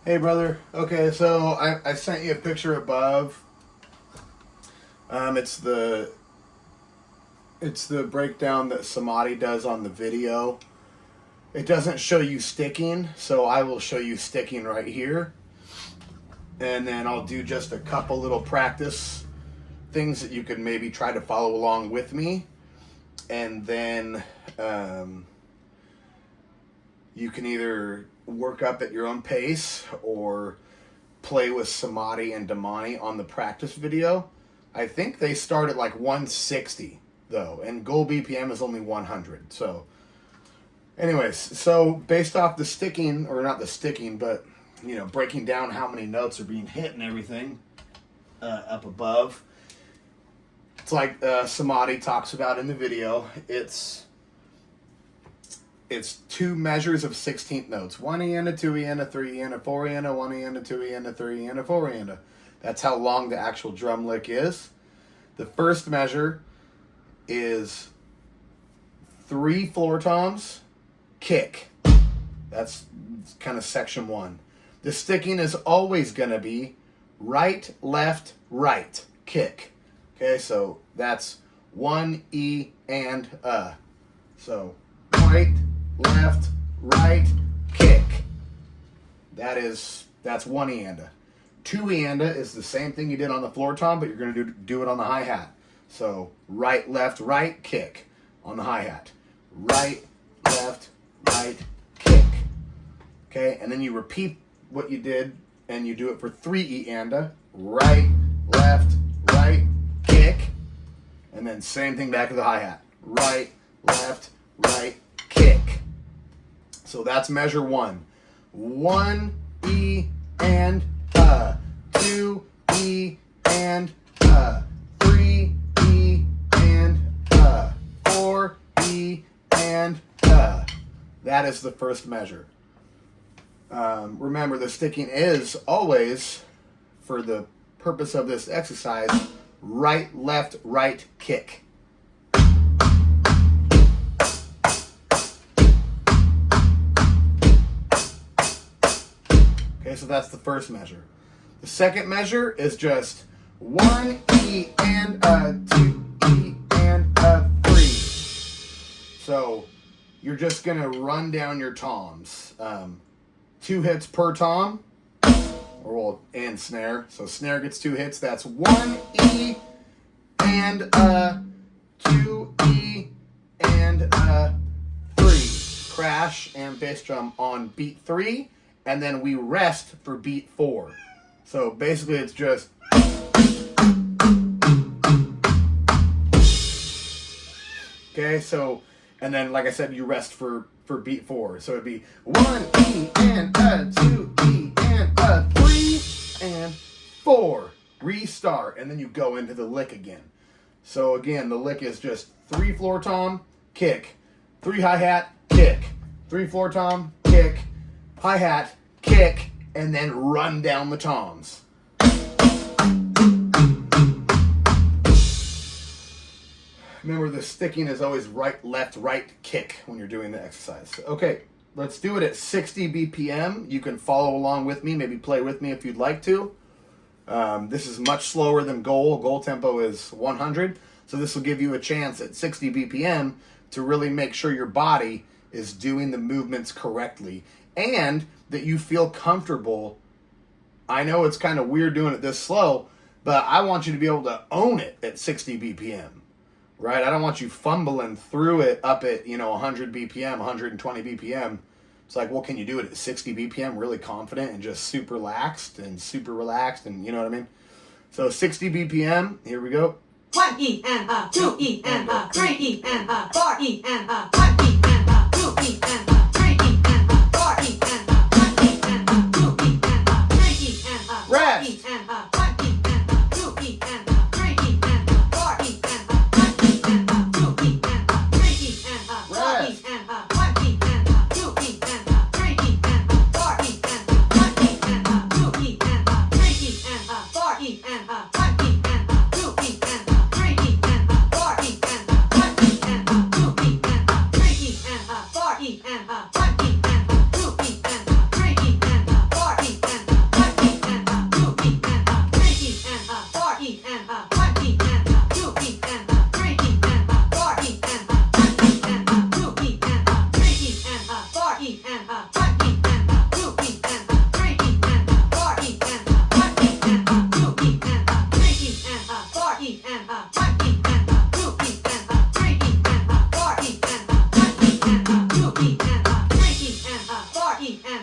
Hey, brother. Okay, so I sent you a picture above. It's the breakdown that Samadhi does on the video. It doesn't show you sticking, so I will show you sticking right here. And then I'll do just a couple little practice things that you can maybe try to follow along with me. And then you can either work up at your own pace or play with Samadhi and Damani on the practice video. I think they start at like 160 though, and goal BPM is only 100. So anyways, so based off the sticking, or not the sticking, but you know, breaking down how many notes are being hit and everything up above, it's like Samadhi talks about in the video. It's 2 measures of 16th notes. 1 E and a 2 E and a 3 E and a 4 E and a 1 E and a 2 E and a 3 E and a 4 E and a. That's how long the actual drum lick is. The first measure is 3 floor toms, kick. That's kind of section 1. The sticking is always going to be right, left, right, kick. Okay, so that's 1 E and a. So right, left, right, kick. That's 1 E and a. 2 E and a is the same thing you did on the floor tom, but you're going to do it on the hi-hat. So right, left, right, kick on the hi-hat. Right, left, right, kick. Okay, and then you repeat what you did, and you do it for 3 E and a. Right, left, right, kick. And then same thing back to the hi-hat. Right, left, right, kick. So that's measure 1. 1 E and a. 2 E and a. 3 E and a. 4 E and a. That is the first measure. Remember, the sticking is always, for the purpose of this exercise, right, left, right, kick. Okay, so that's the first measure. The second measure is just 1 E and a, 2 E and a, 3. So you're just going to run down your toms. 2 hits per tom, and snare. So snare gets 2 hits. That's 1 E and a, 2 E and a, 3. Crash and bass drum on beat 3, and then we rest for beat 4. So basically it's just okay, so, and then like I said, you rest for beat 4. So it'd be 1 E and a, 2 E and a, 3 and 4. Restart, and then you go into the lick again. So again, the lick is just 3 floor tom, kick, 3 hi-hat, kick, 3 floor tom, kick, hi-hat, kick, and then run down the toms. Remember, the sticking is always right, left, right, kick when you're doing the exercise. Okay, let's do it at 60 BPM. You can follow along with me, maybe play with me if you'd like to. This is much slower than goal. Goal tempo is 100. So this will give you a chance at 60 BPM to really make sure your body is doing the movements correctly and that you feel comfortable. I know it's kind of weird doing it this slow, but I want you to be able to own it at 60 BPM. Right? I don't want you fumbling through it up at, 100 BPM, 120 BPM. It's like, well, can you do it at 60 BPM really confident and just super relaxed and you know what I mean? So 60 BPM, here we go. 1 E and a, 2 E and a, 3 E and a, 4 E and a, 1 E and a, 2 E and a, 3 E and a, 4 E and a, 1 E and a, 2 E and a, 3 E and a, 4 E and a, 1 E and a, 2 E and a, 3 E and a, 4 E and a, 1 E and a, 2 E and a, 3 E and a, 4 E and a, 1 E and a, 2 E and a, 3 E and a, 4 E and a, 1 E and a, 2 E and a, 3 E and a, 4 E and a, 1 E and a, 2 E and a, 3 E and a, 4 E and a, 1 E and a, 2 E and a, 3 E and a, 4 E and a.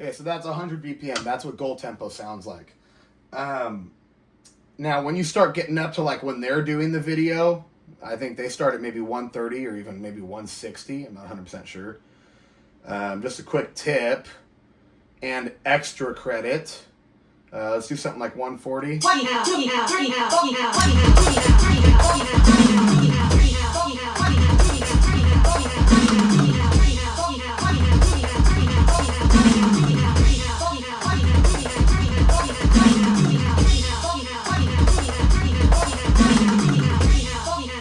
Okay, so that's 100 BPM. That's what goal tempo sounds like. Now, when you start getting up to like when they're doing the video, I think they start at maybe 130 or even maybe 160. I'm not 100% sure. Just a quick tip and extra credit. Let's do something like 140.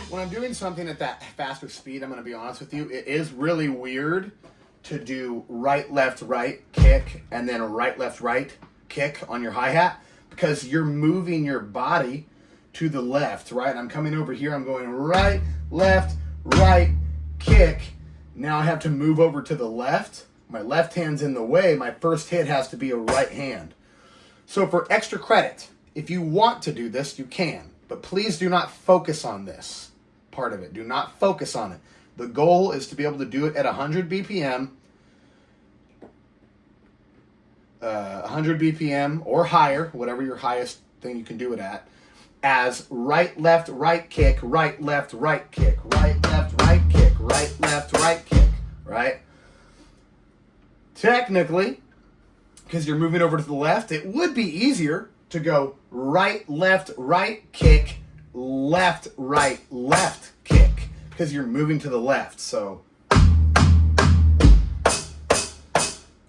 When I'm doing something at that faster speed, I'm going to be honest with you, it is really weird to do right, left, right kick and then a right, left, right kick on your hi-hat because you're moving your body to the left, right? I'm coming over here, I'm going right, left, right, kick. Now I have to move over to the left. My left hand's in the way. My first hit has to be a right hand. So for extra credit, if you want to do this, you can. But please do not focus on this part of it. Do not focus on it. The goal is to be able to do it at 100 BPM, 100 BPM or higher, whatever your highest thing you can do it at, as right, left, right kick, right, left, right kick, right, left, right kick, right, left, right kick, right? Technically, because you're moving over to the left, it would be easier to go right, left, right kick, left, right, left kick, because you're moving to the left. So,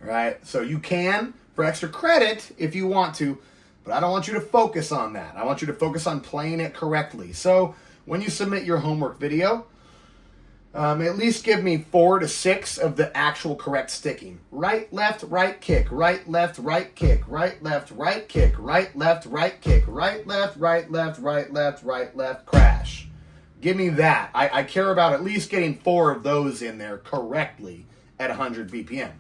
right? So you can, for extra credit, if you want to, but I don't want you to focus on that. I want you to focus on playing it correctly. So when you submit your homework video, at least give me 4 to 6 of the actual correct sticking. Right, left, right kick, right, left, right kick, right, left, right kick, right, left, right kick, right, left, right, left, right, left, right, left, crash. Give me that. I care about at least getting 4 of those in there correctly at 100 BPM.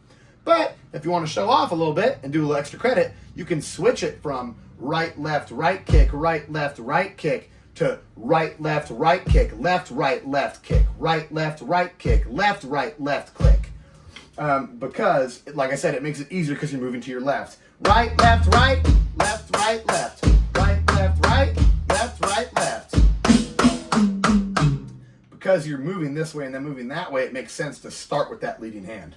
But if you want to show off a little bit and do a little extra credit, you can switch it from right, left, right kick, right, left, right kick, to right, left, right kick, left, left kick, right, left kick, left, left click. Because, like I said, it makes it easier because you're moving to your left. Right, left, left, right, left. Right, left, left. Because you're moving this way and then moving that way, it makes sense to start with that leading hand.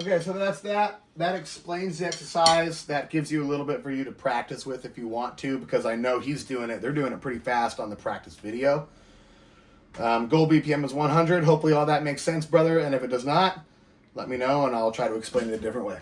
Okay, so that's that. That explains the exercise. That gives you a little bit for you to practice with if you want to, because I know he's doing it. They're doing it pretty fast on the practice video. Goal BPM is 100. Hopefully all that makes sense, brother. And if it does not, let me know and I'll try to explain it a different way.